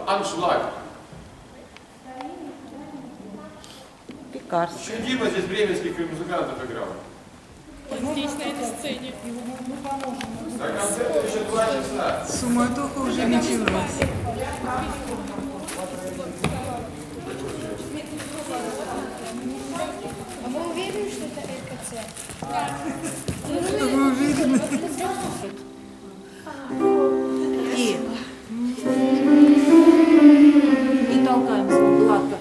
аншлаг. Пекарство. Еще Дима здесь бременских музыкантов играл. Здесь, на этой сцене. До концерта еще 2 часа. Суматоха уже началась. А мы уверены, что это РКЦ? Да. Вы уверены? И толкаемся гладко.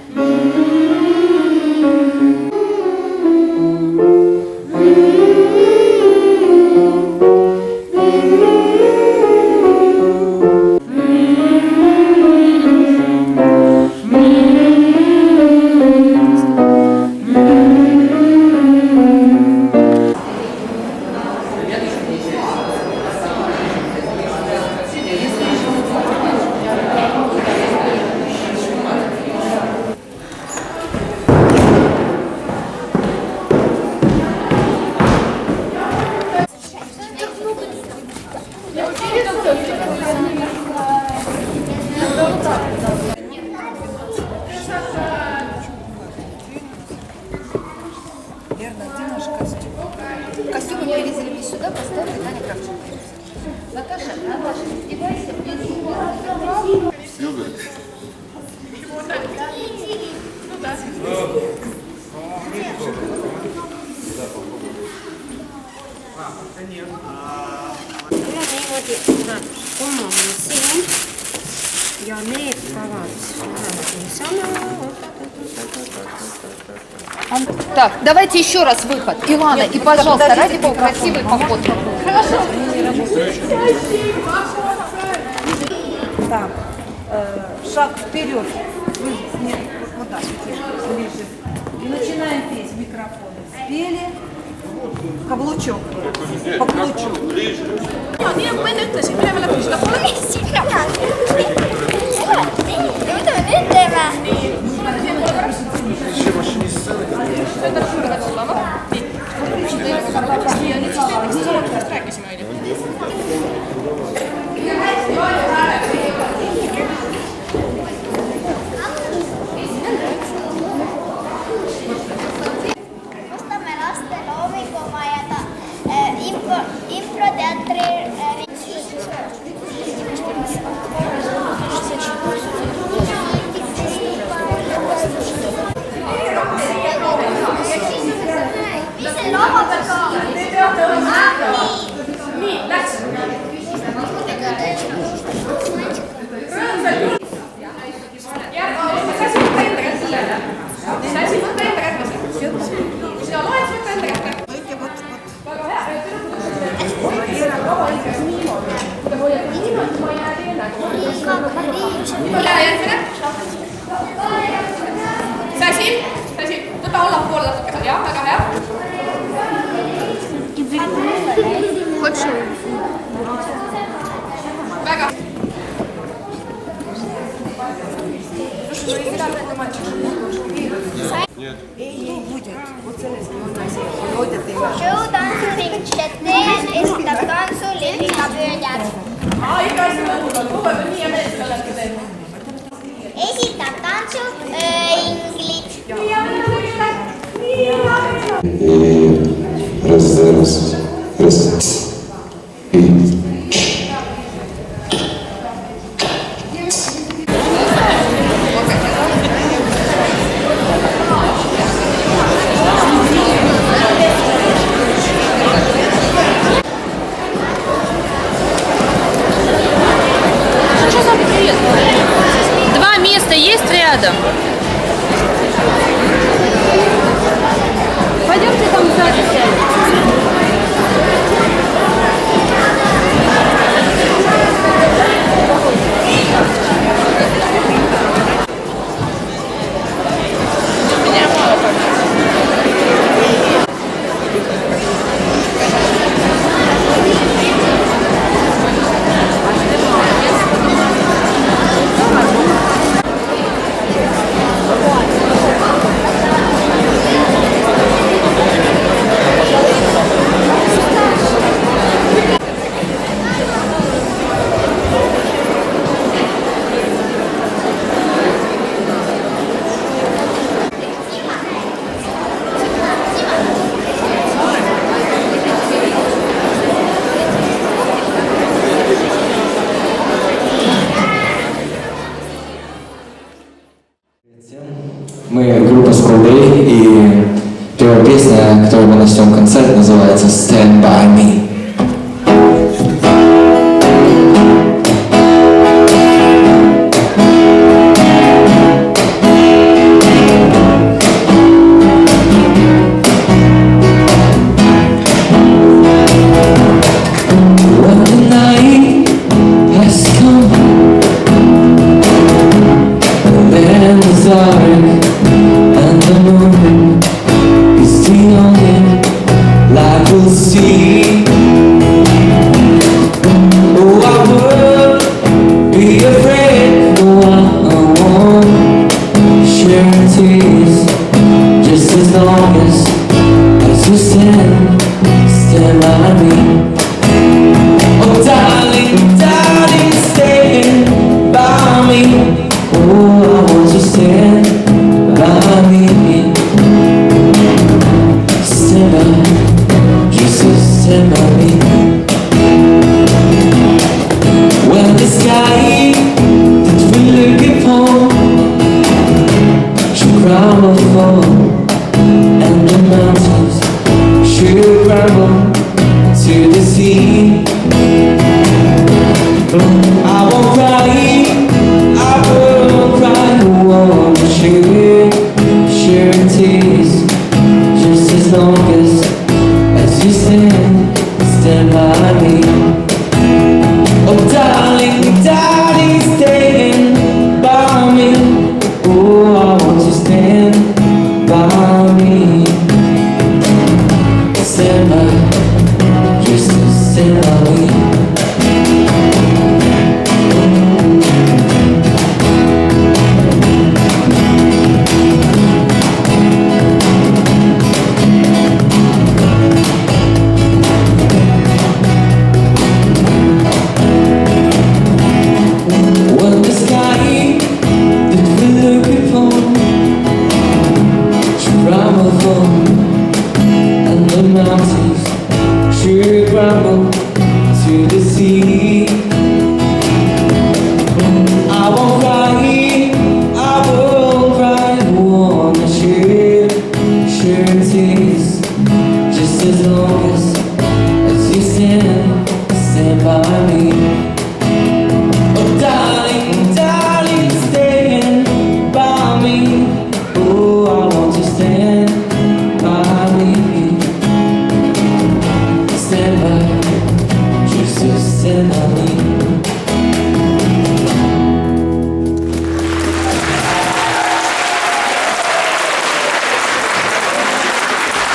Верно, где наш костюм? Костюмы привезли сюда, поставили Таня Кравченко. Наташа, одевайся. Любит. Ja need kavad lähevad niisama. Так, давайте еще раз выход. Илана, и, пожалуйста, ради бога, красивый поход. Хорошо. Так, шаг вперед. Нет, вот так, ближе. И начинаем петь в микрофон. Спели. Каблучок. По ключу. Nii nagu ma enne ütlesin, me läheme läbi seda pole Mida me nüüd teeme? rääkisime, on ju. Ostame laste loomingumaja improteatri ise laua peal ka. Nii, läks. Sasin, võta allapoole natuke seal, jah, väga hea. Väga. Нет. Showtantsuring Chetel esitab tantsu Lillekapöödjad. Ikka hästi lõbus on, kogu aeg on nii hea meel, et sa oled teinud. Esitab tantsu inglid. Раз. Два места есть рядом? Пойдемте там сзади сядем. который мы начнем концерт, называется «Stand By Me».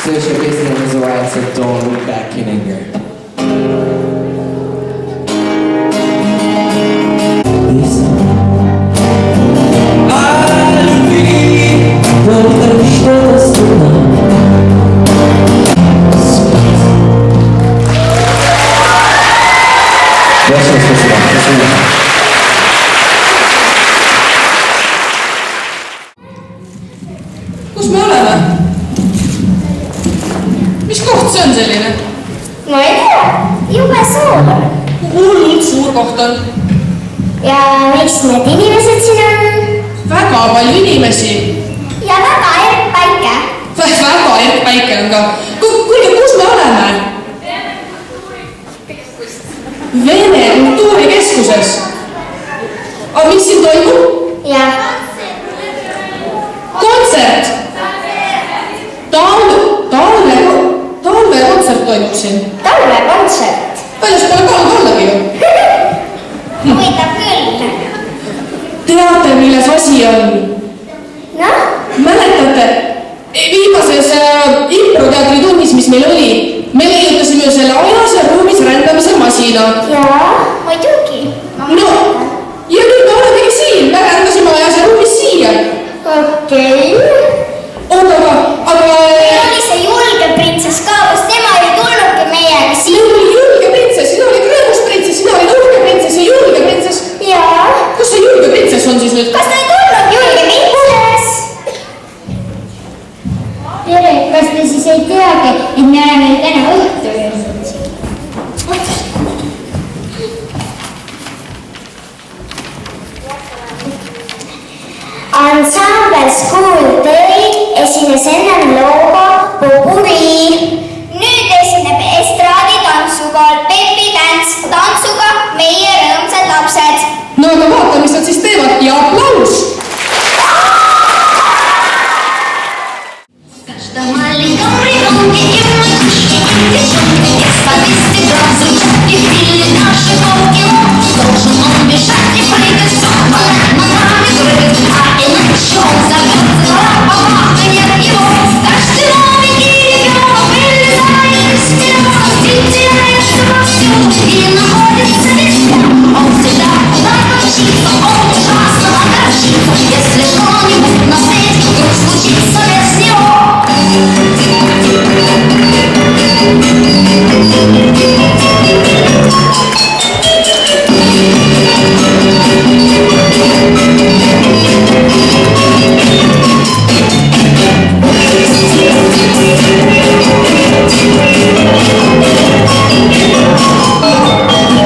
Следующая песня называется «Don't Look Back in Anger». Большое спасибо. Спасибо. Kus me oleme? Mis koht see on selline? Ma ei tea, jube suur. Hullult suur koht on. Ja miks need inimesed siin on? Väga palju inimesi. Ja väga päike. Väga päike on ka. Kuulge, kus me oleme? Vene kultuurikeskuses. Aga mis siin toimub? Ja Kontsert! Talvekontsert toimub siin. talvekontsert. Väljas pole kalda ollagi ju. Huvitav küll. Teate, milles asi on? Noh, Mäletate, viimases improteatri tunnis, mis meil oli, me leiutasime ju selle ajas ja ruumis rändamise masina. jaa, muidugi. No, ja nüüd me olemegi siin, me rändasime ajas ja ruumis siia. Okei. Oota, aga... Oli see julge printsess ka, kas tema ei tulnudki meiega Sina siin? oli julge printsess, sina oli rõõmus printsess, sina oli uhke printsess ja julge printsess. Jaa. Kus see julge printsess on siis nüüd? Kas ta ei tulnud julge printsess? Tere, kas te siis ei teagi, et me oleme ju täna õhtul jõudnud siin? Ansambel School Day esines ennem looga Popuri. Nüüd esineb estraaditantsukool Pepi Tants tantsuga Meie rõõmsad lapsed. No aga vaata, mis nad siis teevad ja aplaus! Каждом маленьком ребенке и мальчишке, и девчонке есть по 200 грамм взрывчатки в теле нашего кино. Должен он бежать и прыгать, все хватать ногами, прыгать, а иначе он забьется на бабах, и нет его. Каждый новенький ребенок вылезает из него и теряется вовсю, и находится везде. Он всегда куда-то мчится, он ужасно огорчится, если что-нибудь на свете вдруг случится без него.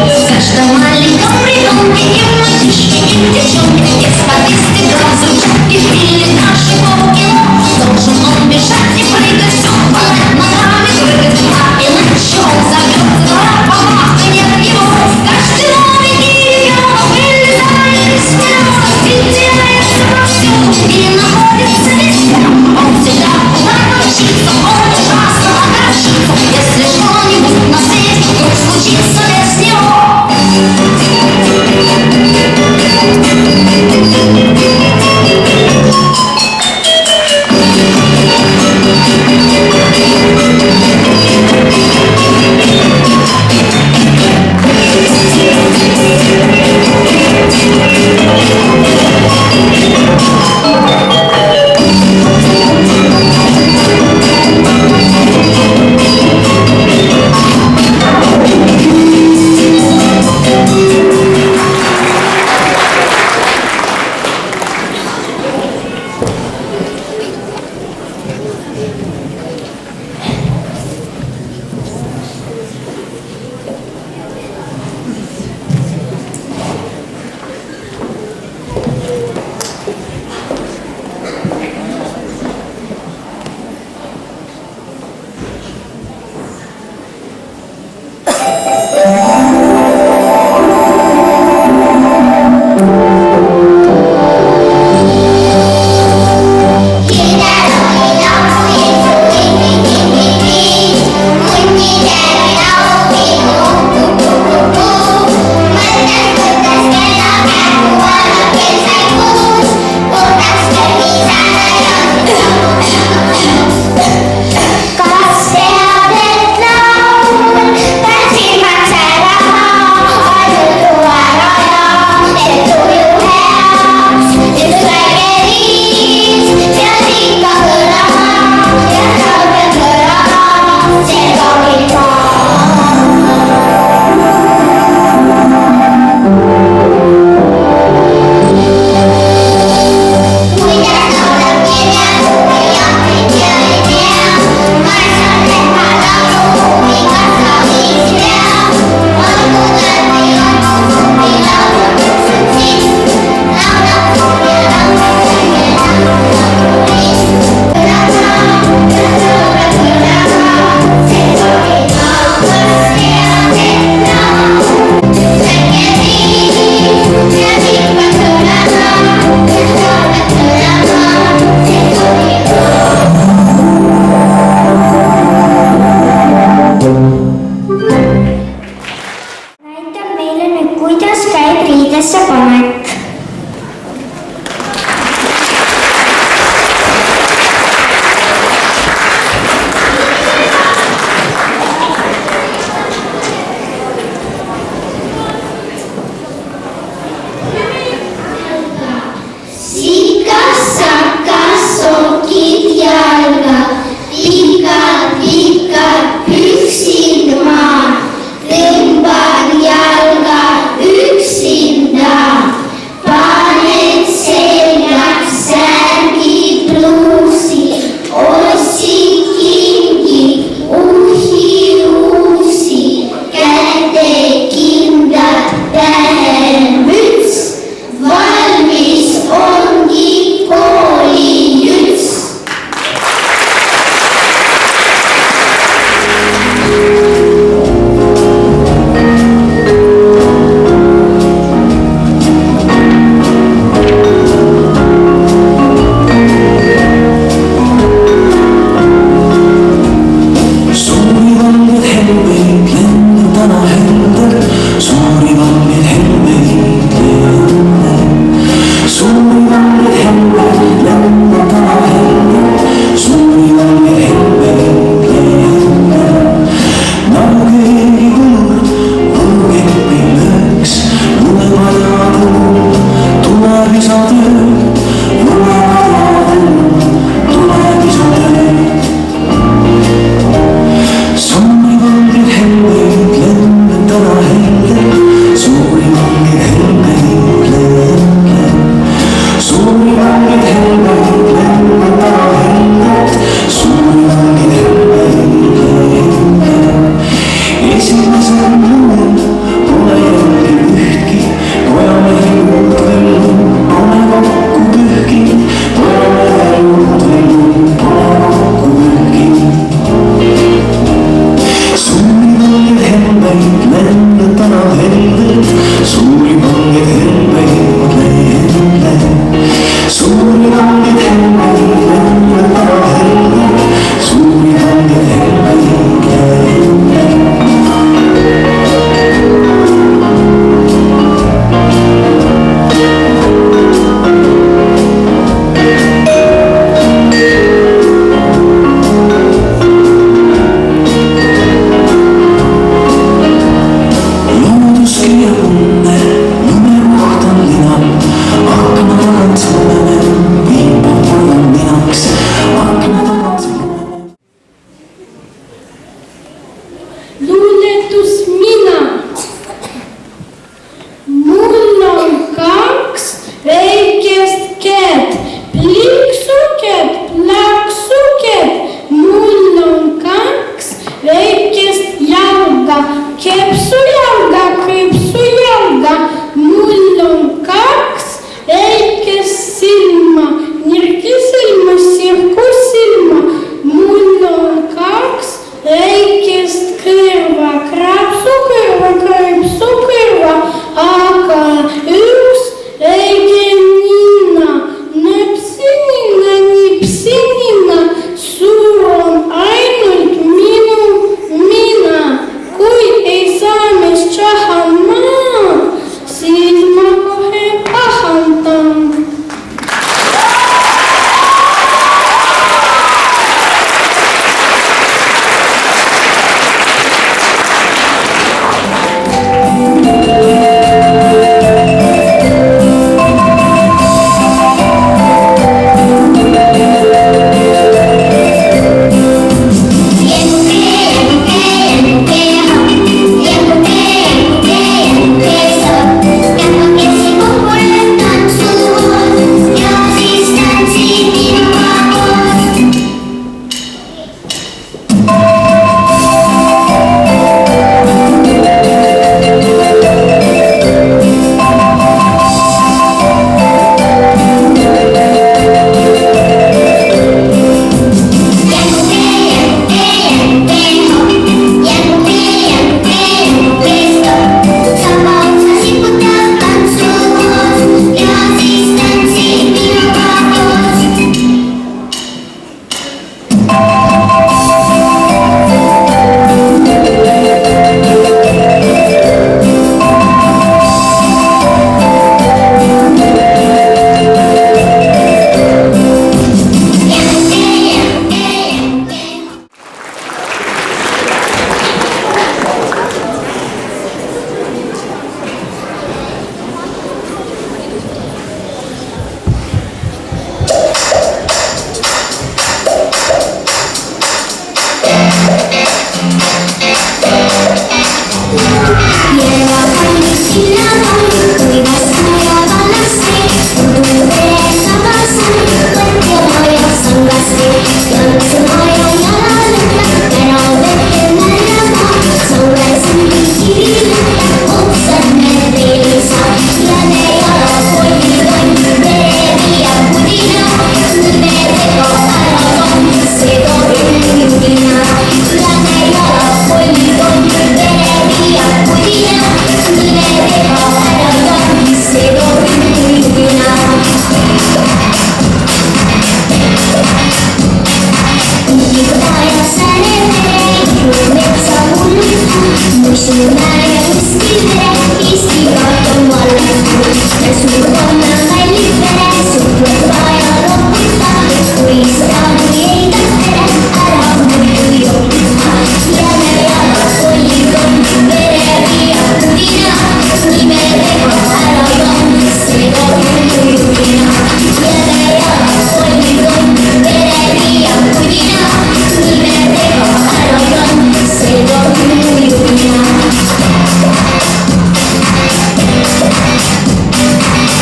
В каждом маленьком ребенке и мальчишке, и девчонке есть по 200 грамм взрывчатки в теле нашего кино. Должен он бежать и прыгать, все хватать ногами, прыгать, а иначе он забьется на бабах, и нет его. Каждый новенький ребенок вылезает из него и теряется вовсю, и находится везде. Он всегда куда-то мчится, он ужасно огорчится, если что-нибудь на свете вдруг случится без него.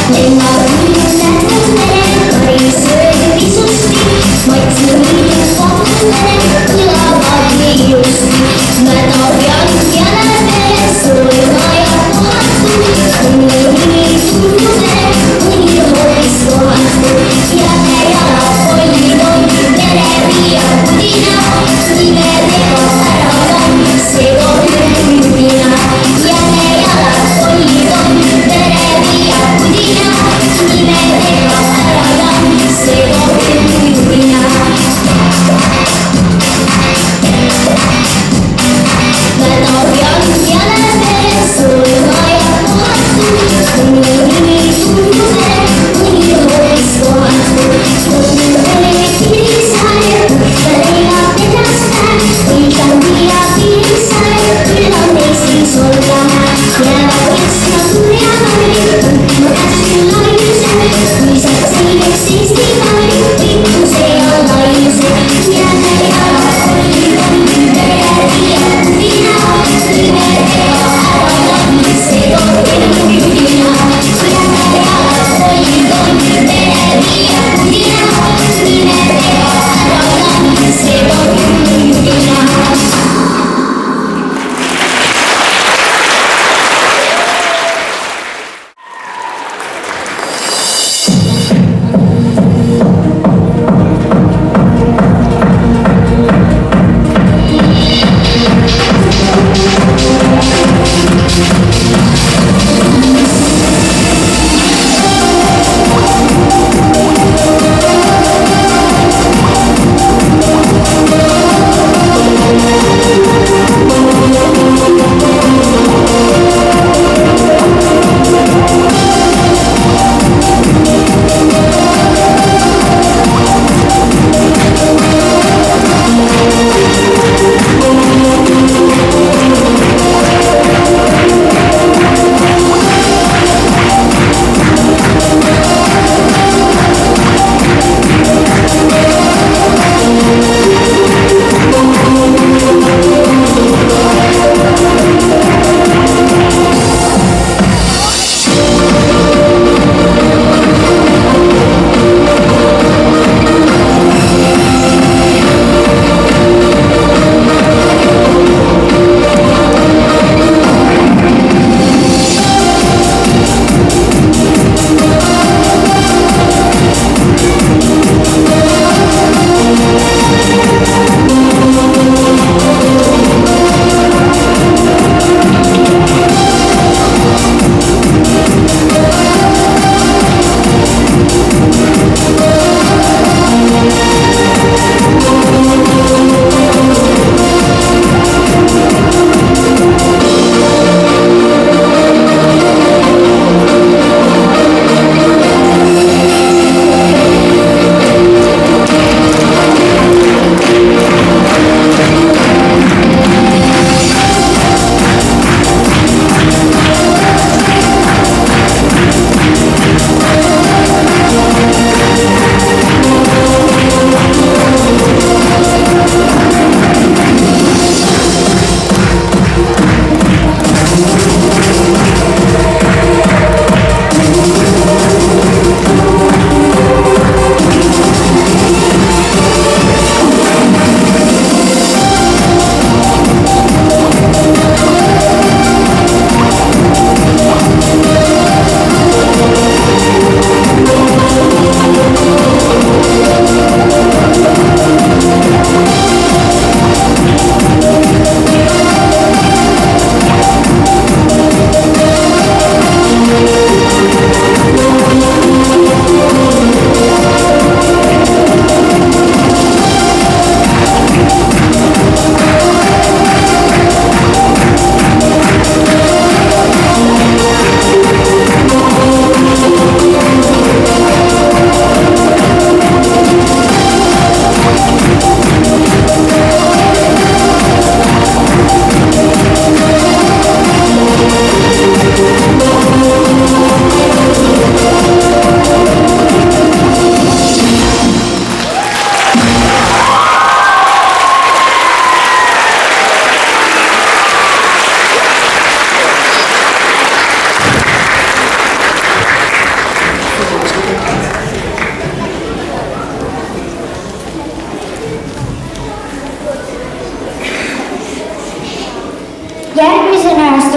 E marmi letto bene, paese di sosti, maitseni fuoco bene, qui la voglia giusti. Meta piano piano bene, sole mai a porto, un'ini tutto bene, un'io di suonato. Ya la fogli non bene via, budina, mi vedevo paroloni, secondo l'ultima. Ya la fogli non bene via, budina,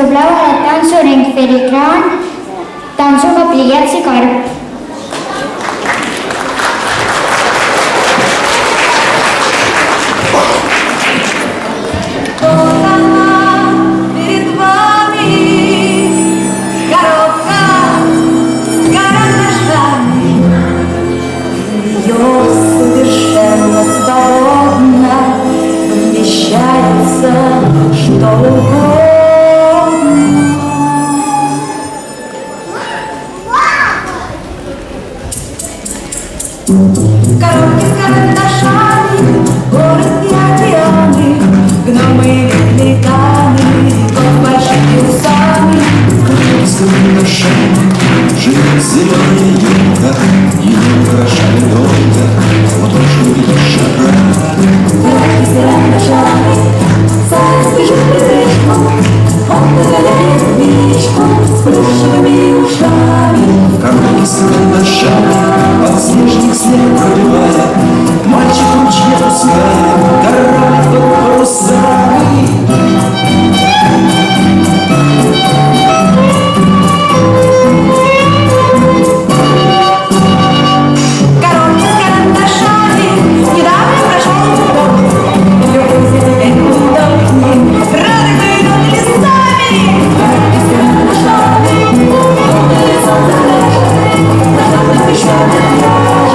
Sõbrava tantsuring Filigraan tantsuga Pliiatsikarp. Перед вами коробка с карандашами. Ее совершенно свободно вмещается что угодно. Коробки с карандашами, город и океаны, гномы великаны, под большими усами. С карандашами живет зеленая елка, ее украшали долго, вот уже видишь шара. Коробки с карандашами, заяц бежит припрыжку, он догоняет птичку с плюшевыми ушами. Коробки с карандашами, подснежник снег пробивая, мальчик в ручье пускает, кораблик под парусами. Коробки с карандашами, недавно прошел год. Люди теперь будут к ним, рады выйдут лесами. Коробки с карандашами, умные солнце нажать песчаный пляж,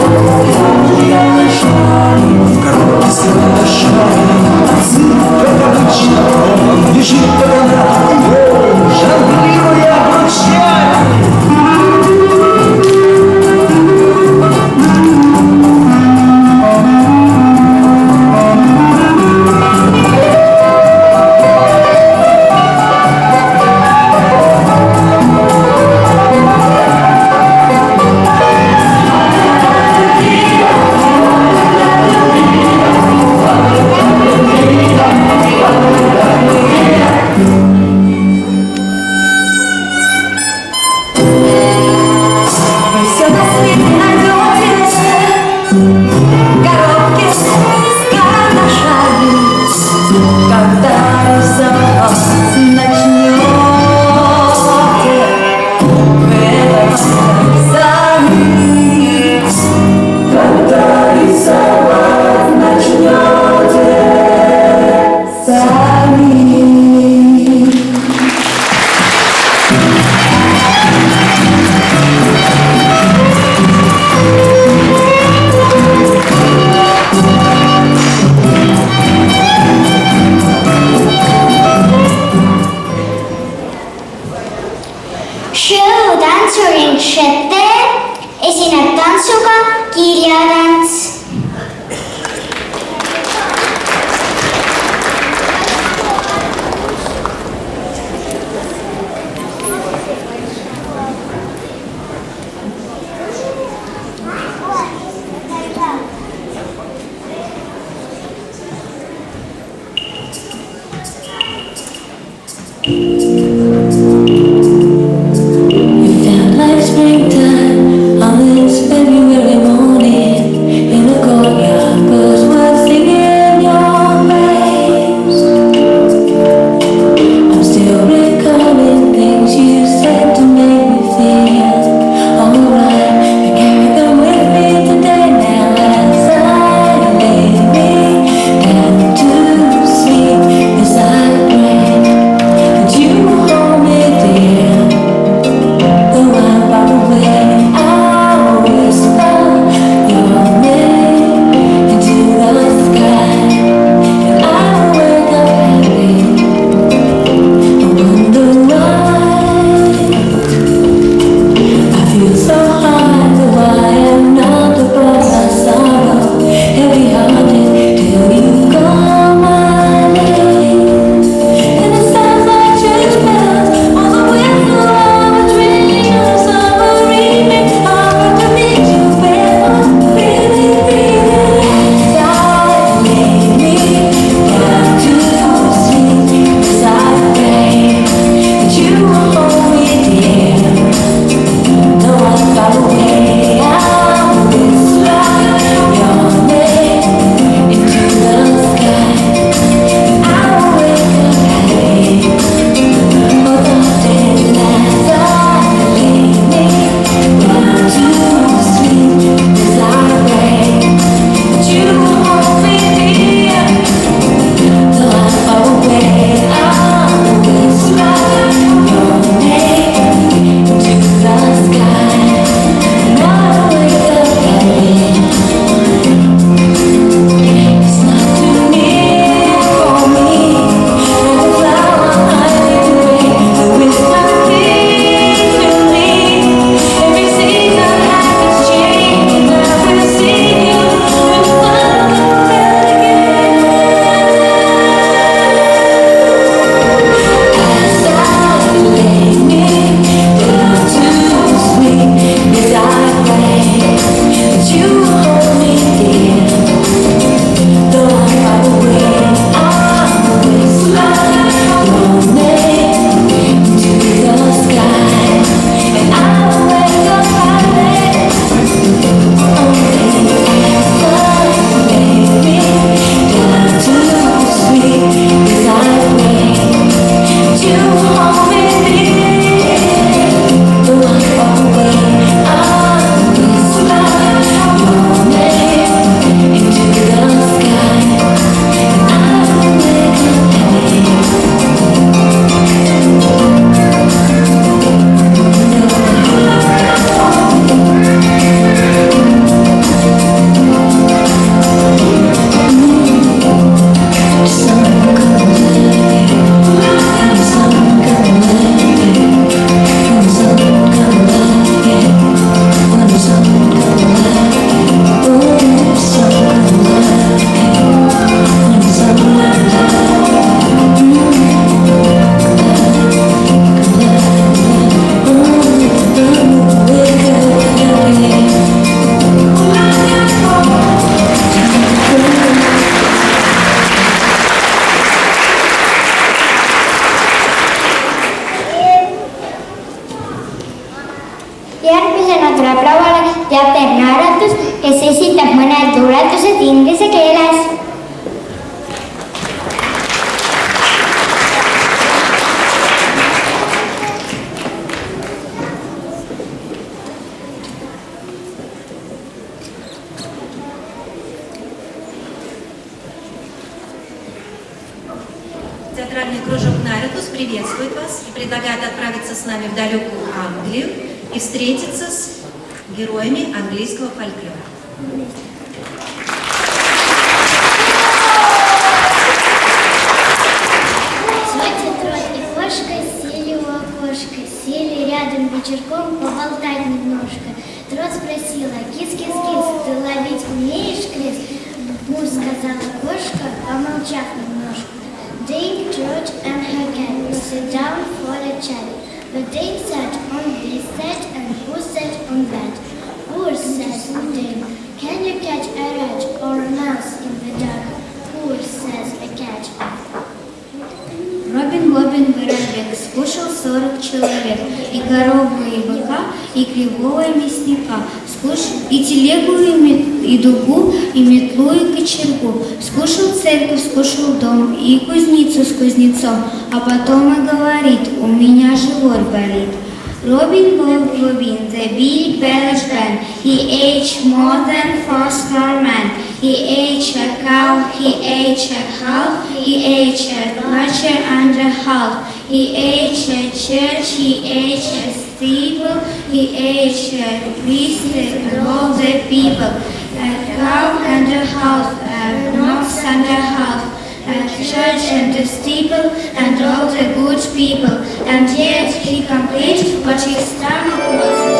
и шами. Коробки с карандашами, цифра как обычно, он бежит по канату, жонглируя обручами. Все на свете найдете, коробки с карандашами, когда рисовать начнете, вы это сами, когда рисовать начнете сами. Show tantsuring Shete esineb tantsuga Kirjatants. It felt like springtime on this February morning in esitab mõned luuletused inglise keeles. Театральный кружок «Наритус» приветствует вас и предлагает отправиться с нами в далекую Англию и встретиться с героями английского фольклора. Тетя Трот и кошка сели у окошка, сели рядом вечерком поболтать немножко. Трот спросила: кис-кис-кис, ты ловить умеешь, Крис? Муж сказала кошка, помолчав немножко. Dame Trot and her cat sit down for a chat. But Dame sat on this set and Puss sat on that. Puss says to Dame, can you catch a rat or a mouse in the dark? Puss says a cat. Робин воробек скушал 40 человек, и корову, и быка, и кривого мясника, скушал и телегу, и дугу, и метлу, и кочергу, скушал церковь, скушал дом, и кузницу с кузнецом, а потом и говорит: у меня живот болит. Robin Hood Robin, the big bellish man, he ate more than 4 men. He ate a cow, he ate a calf, he ate a butcher and a half. He ate a church, he ate a steeple, he ate a priest and all the people. A cow and a half, a ox and a half. A church and a steeple and all the good people, and yet he complained what his stomach was.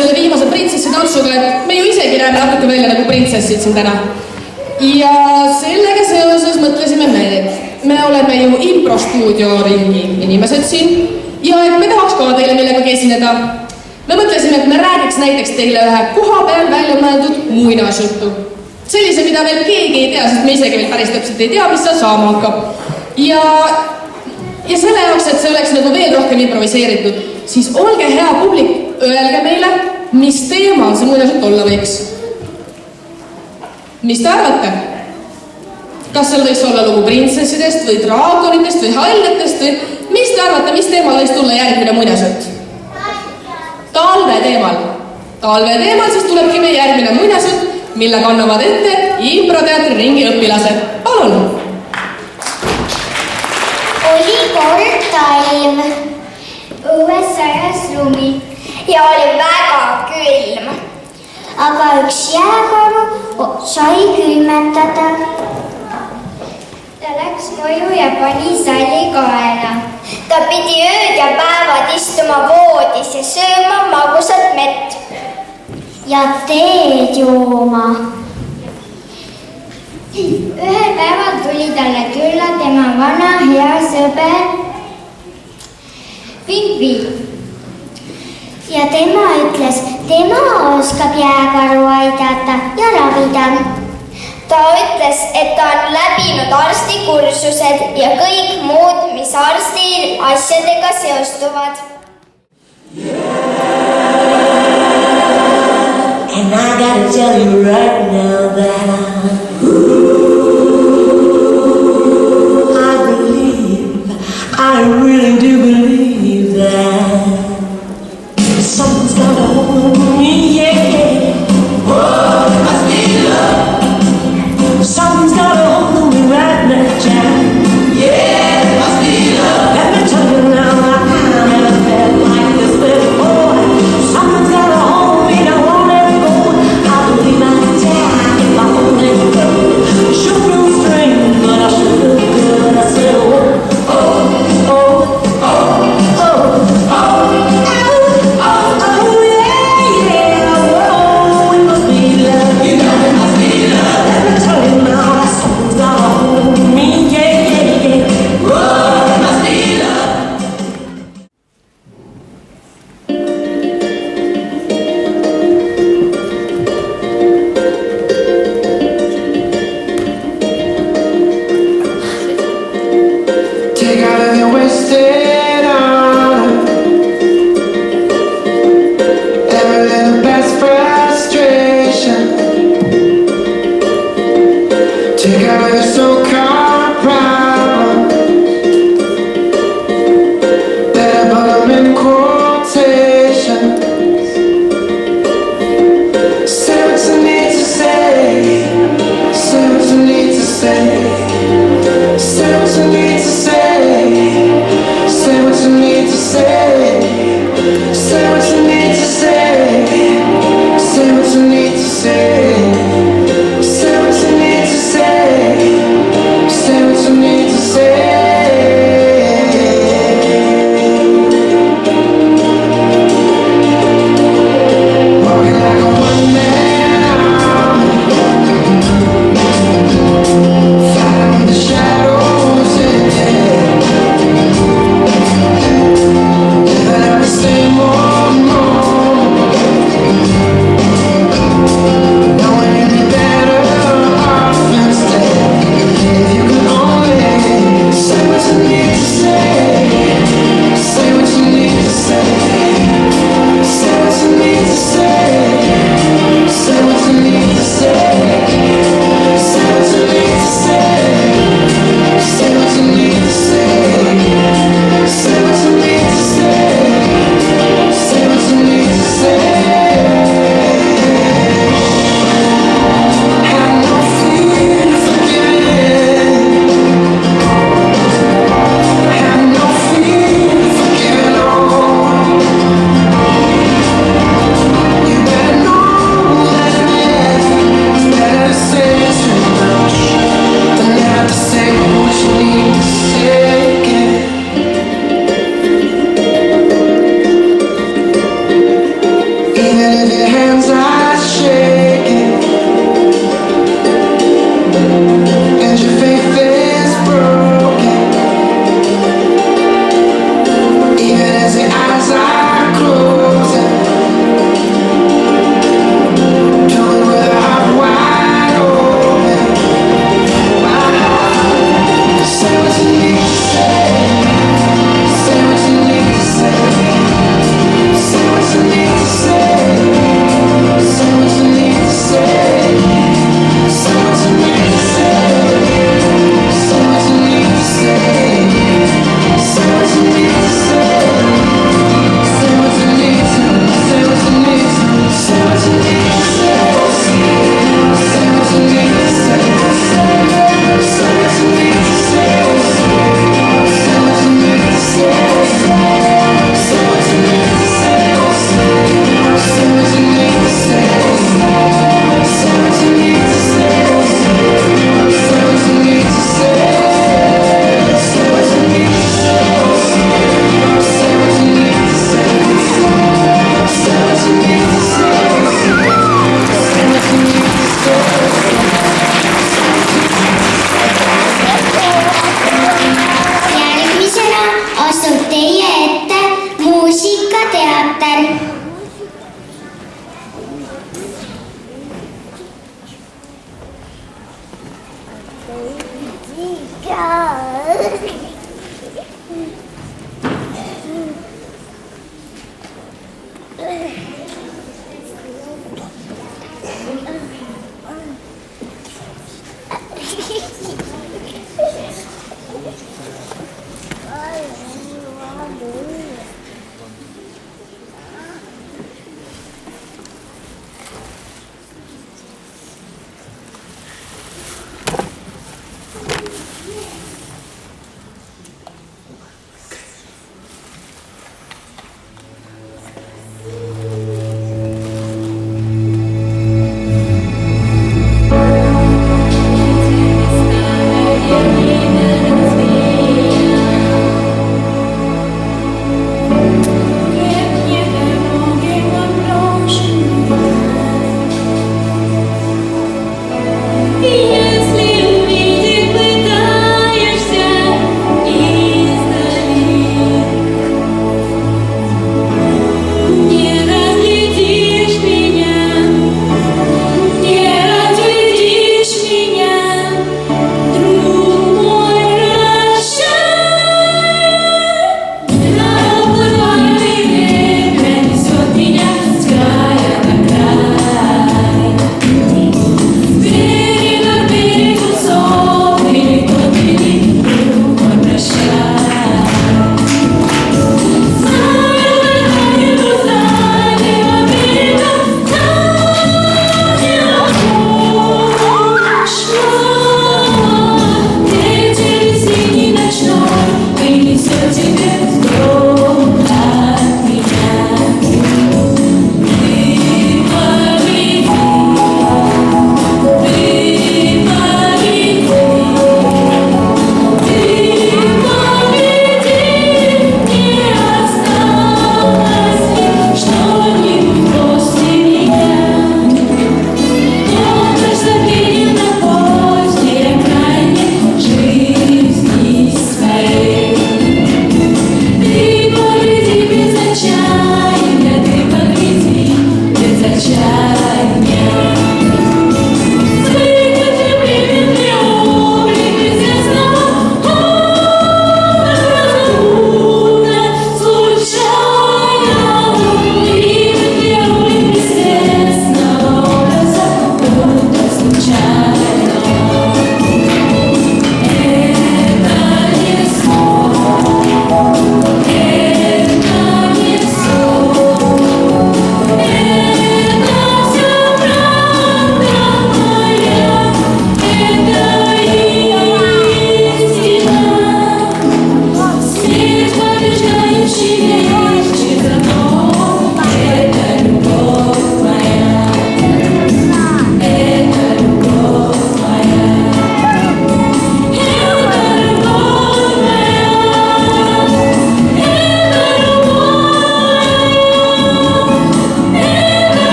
selle viimase printsessi tantsuga, et me ju isegi näeme natuke välja nagu printsessid siin täna. Ja sellega seoses mõtlesime me, et me oleme ju improstuudio ringi inimesed siin ja et me tahaks ka teile millegagi esineda. Me mõtlesime, et me räägiks näiteks teile ühe koha peal välja mõeldud muinasjutu. Sellise, mida veel keegi ei tea, sest me isegi veel päris täpselt ei tea, mis seal saama hakkab. Ja ja selle jaoks, et see oleks nagu veel rohkem improviseeritud, siis olge hea publik, öelge meile, mis teemal see muinasjutt olla võiks. Mis te arvate? Kas seal võiks olla lugu printsessidest või draagonitest või hallitest või mis te arvate, mis teemal võiks tulla järgmine muinasjutt? Talve teemal. Talve teemal siis tulebki meie järgmine muinasjutt, mille kannavad ette improteatri ringi õpilased. Palun! Oli kord talv, õues sajas lumi ja oli väga külm. Aga üks jääkaru sai külmetada. Ta läks koju ja pani salli kaela. Ta pidi ööd ja päevad istuma voodis ja sööma magusat mett. Ja teed jooma. Ühel päeval tuli talle külla tema vana hea sõber Pingvi. Ja tema ütles, tema oskab jääkaru aidata ja ravida. Ta ütles, et ta on läbinud arstikursused ja kõik muud, mis arsti asjadega seostuvad. And I gotta tell you right now that I really do believe that something's gonna hold me, yeah. Whoa, it must be love. Something's gonna hold me right now, Jack. Yeah, it must be love. Let me tell you now, I never felt like this before. Something's gonna hold me, don't want to let go. I believe I can take if I won't let go. Sure no string, but I sure look good. I said, oh, oh, oh, oh, oh, oh.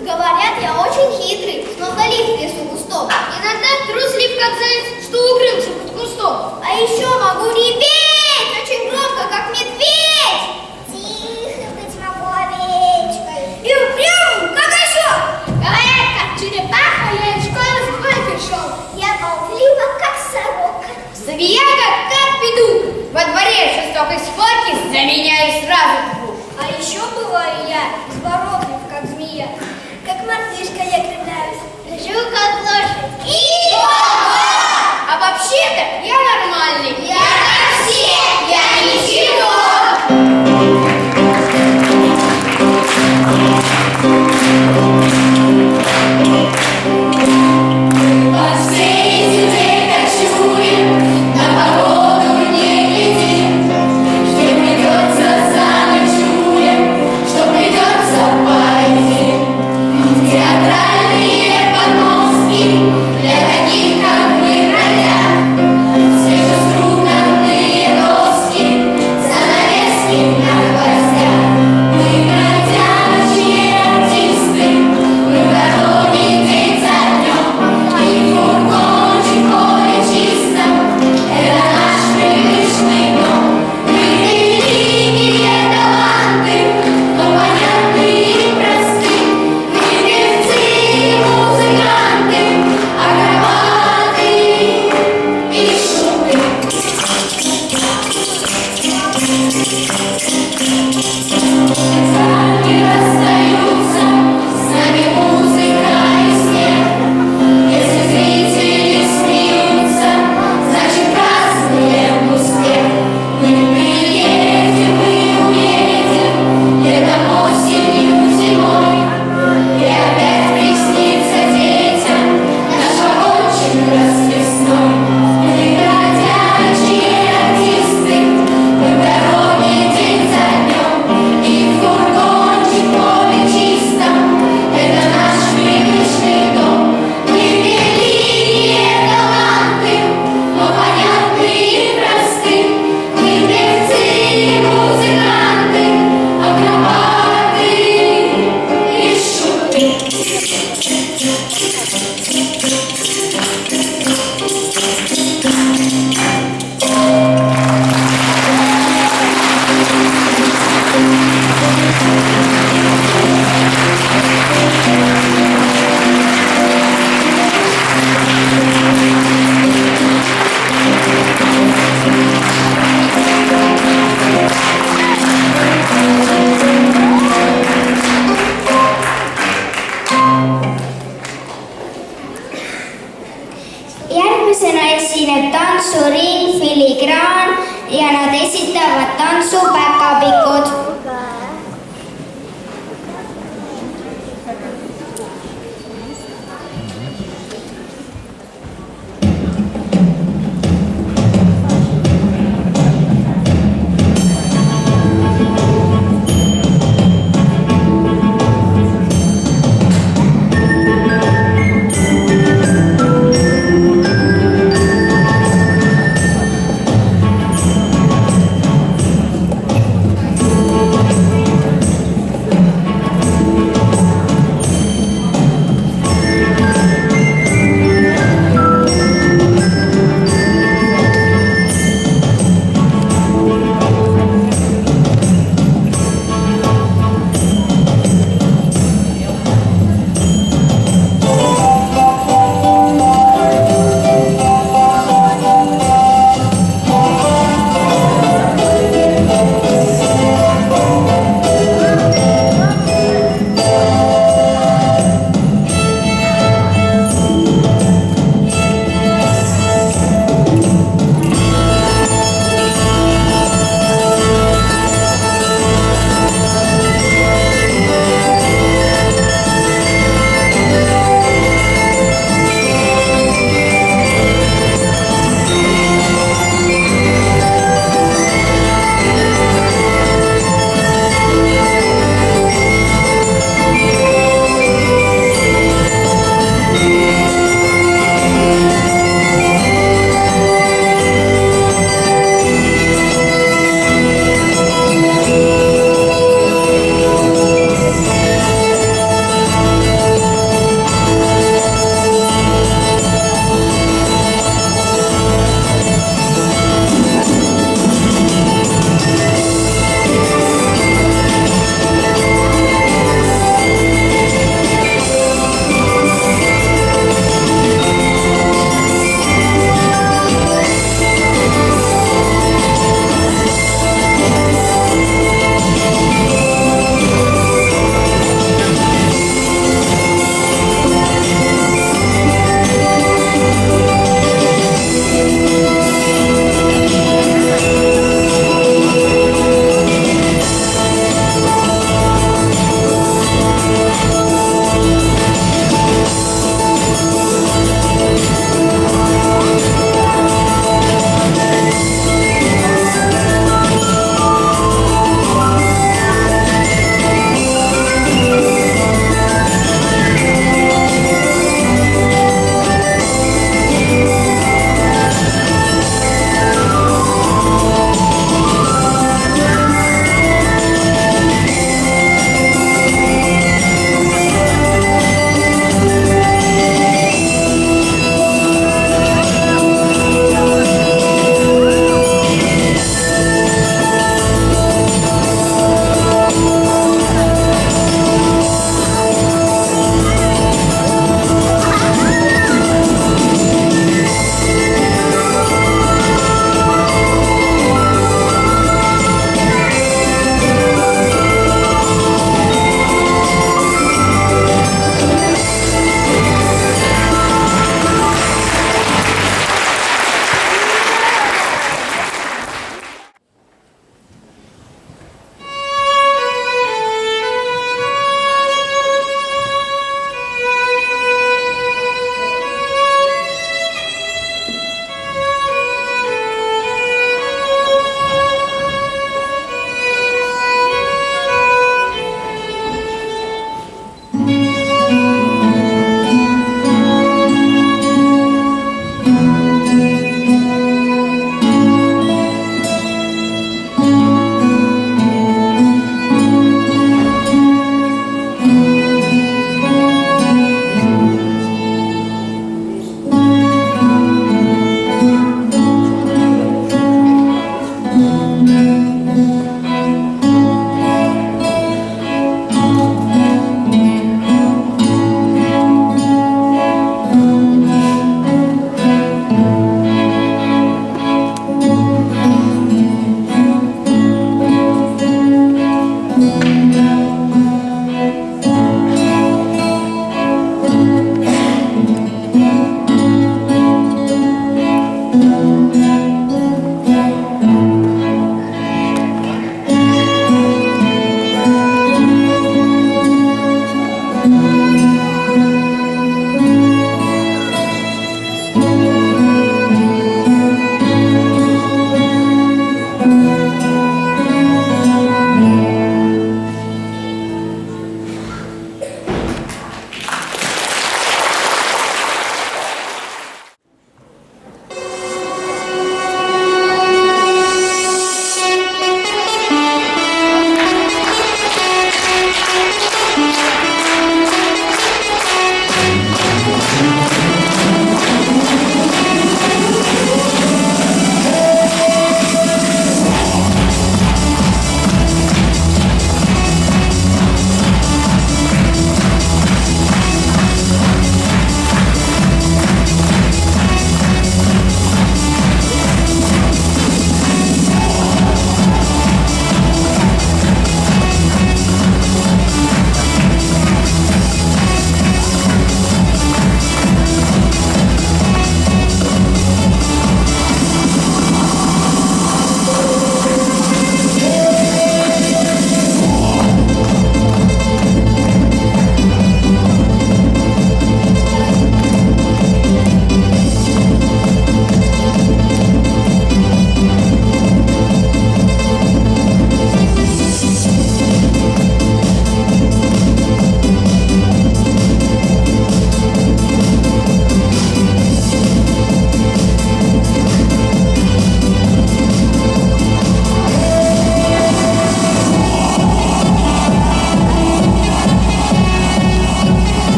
Говорят, я очень хитрый, словно лист в лесу густом. Иногда труслив, как заяц, что укрылся под кустом. А еще могу реветь очень громко, как медведь. Тихо быть могу овечкой. И упрямым, как осел. Говорят, как черепаха, я из школы с двойкой шел. Я болтлива, как сорока. Забияка, как петух. Во дворе жестокой схватки заменяю сразу двух. А еще бываю я изворотлив, как змея. Как мартышка я кидаюсь, лежу как лошадь. И а вообще-то я нормальный. Я как все, я ничего. По всей земле кочуем, на погоду не глядим, что придется заночуем, что придется пойти. Театральные подмостки для таких, как мы, бродят, свежеструнные доски, занавески на гвоздях. Мы бродячие артисты, мы в дороге день за днем, и фургончик в поле чистом, это наш привычный дом. Мы великие таланты, но понятные и просты. Мы певцы и музыканты, акробаты и шуты. Спектакли расстаются, с нами музыка и смех. Если зрители смеются, значит празднуем успех. Мы приедем, мы уедем, летом, осенью, зимой. И опять приснится детям наш вагончик расписной. Мы бродячие артисты, мы в дороге день за днем, и фургончик в поле чистом, это наш привычный дом. Мы великие таланты, но понятные и просты. Мы певцы и музыканты, акробаты и шуты. Järgmisena esineb tantsuring Filigraan ja nad esitavad tantsu Päkapikud.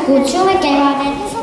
kutsume kevadet.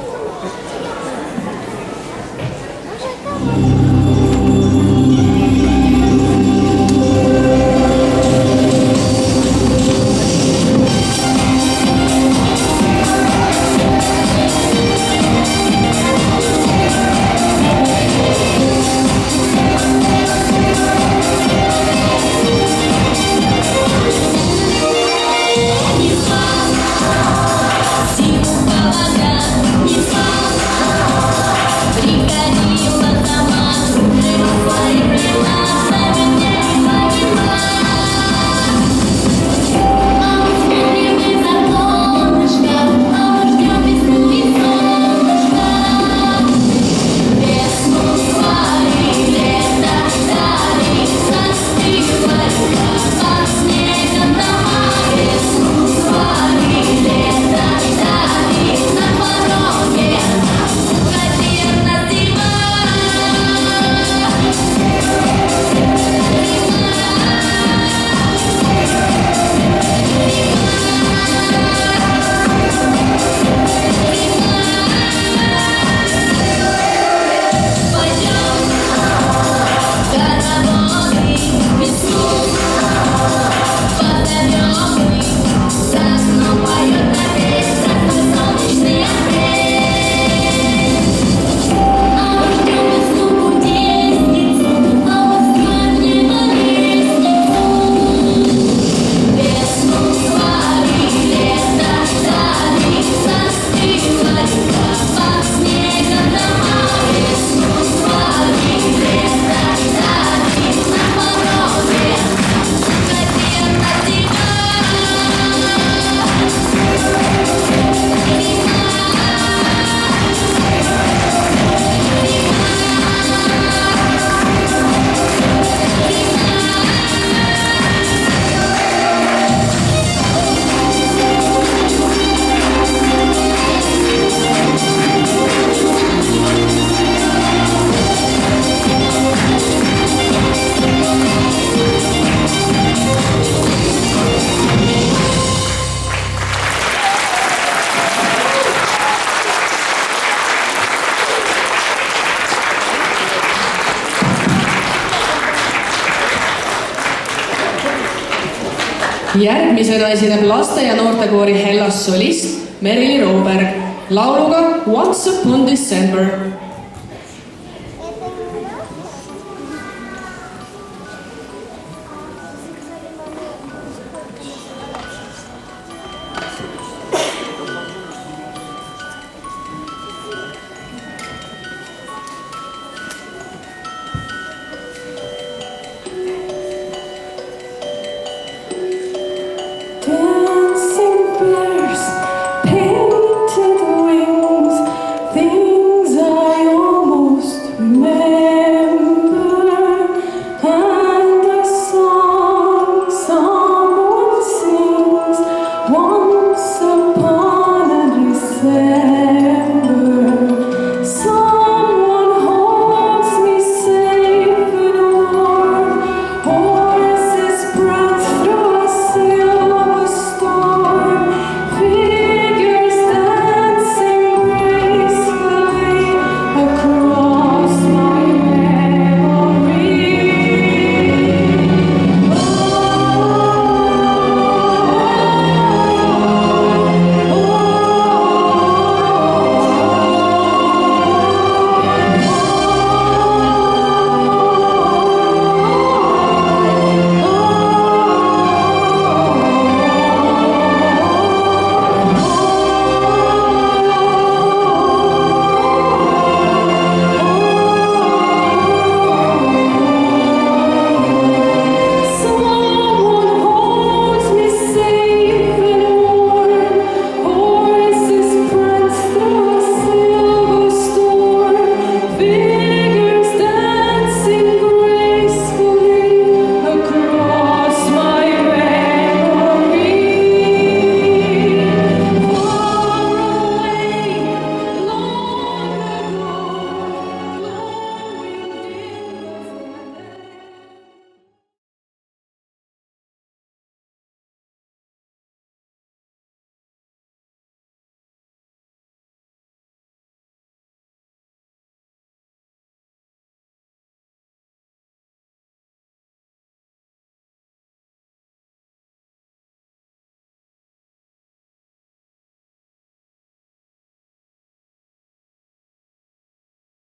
Järgmisena esineb laste- ja noortekoori Hellas solist Merili Rooberg lauluga Once Upon December.